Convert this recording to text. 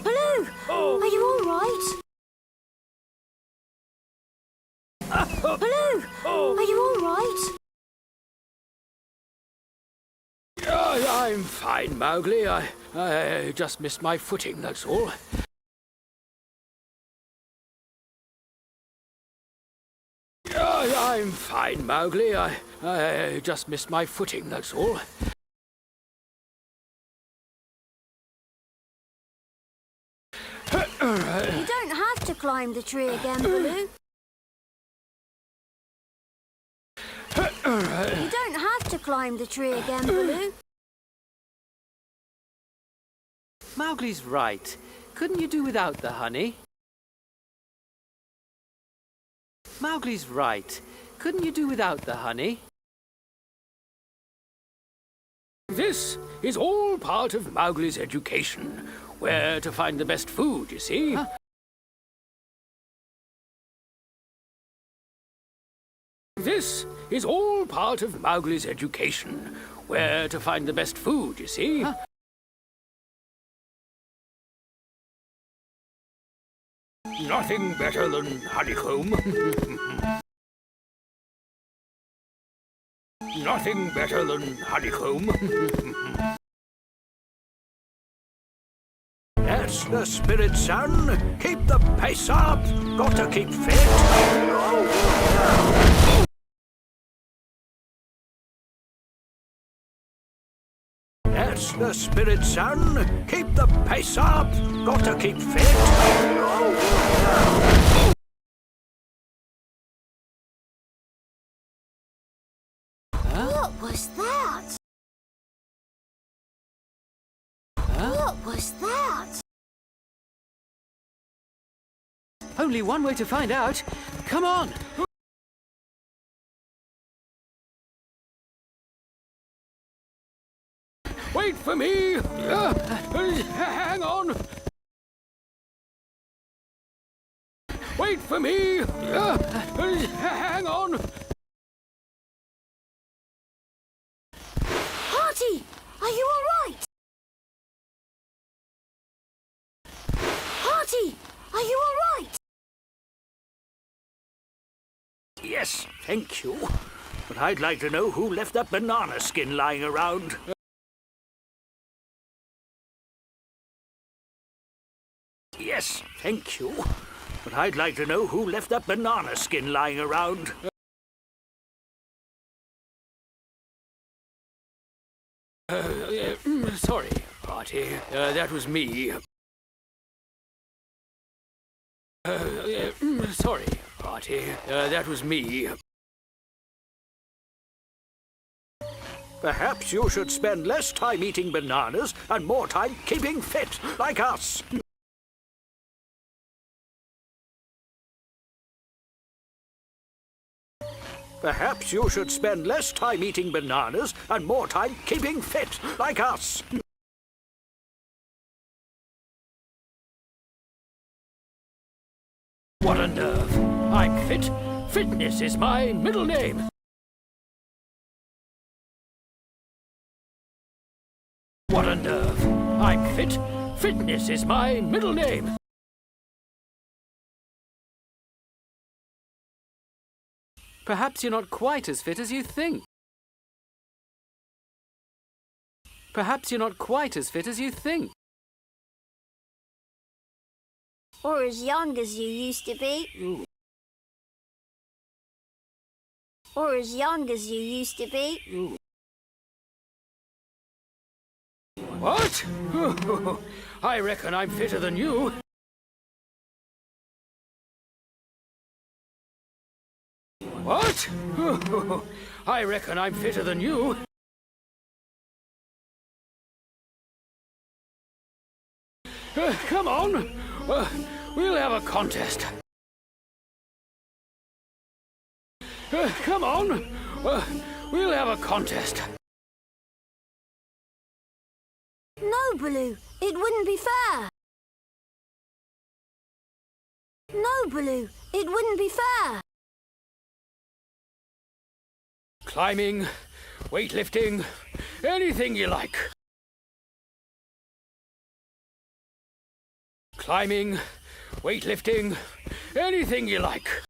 Baloo! Are you all right? Baloo! Are you all right? I'm fine, Mowgli. I just missed my footing, that's all. I'm fine, Mowgli. I just missed my footing, that's all. You don't have to climb the tree again, Baloo. You don't have to climb the tree again, Baloo. Mowgli's right. Couldn't you do without the honey? Mowgli's right. Couldn't you do without the honey? This is all part of Mowgli's education. Where to find the best food, you see? Huh? This is all part of Mowgli's education. Where to find the best food, you see? Huh? Nothing better than honeycomb. Nothing better than honeycomb. That's the spirit, son. Keep the pace up. Got to keep fit. That's the spirit, son. Keep the pace up. Got to keep fit. What was that? What was that? Only one way to find out. Come on! Wait for me! Hang on! Wait for me! Hang on! Hearty, are you all right? Hearty, are you all right? Yes, thank you. But I'd like to know who left that banana skin lying around. Yes, thank you. But I'd like to know who left that banana skin lying around. Sorry, Hearty. That was me. Sorry, Hearty. That was me. Perhaps you should spend less time eating bananas and more time keeping fit, like us. Perhaps you should spend less time eating bananas and more time keeping fit, like us. What a nerve! I'm fit. Fitness is my middle name. What a nerve! I'm fit. Fitness is my middle name. Perhaps you're not quite as fit as you think. Perhaps you're not quite as fit as you think. Or as young as you used to be. Ooh. Or as young as you used to be. Ooh. What? I reckon I'm fitter than you. What? I reckon I'm fitter than you. Come on. We'll have a contest. Come on. We'll have a contest. No, Baloo, it wouldn't be fair. No, Baloo, it wouldn't be fair. Climbing, weightlifting, anything you like. climbing, weightlifting, anything you like.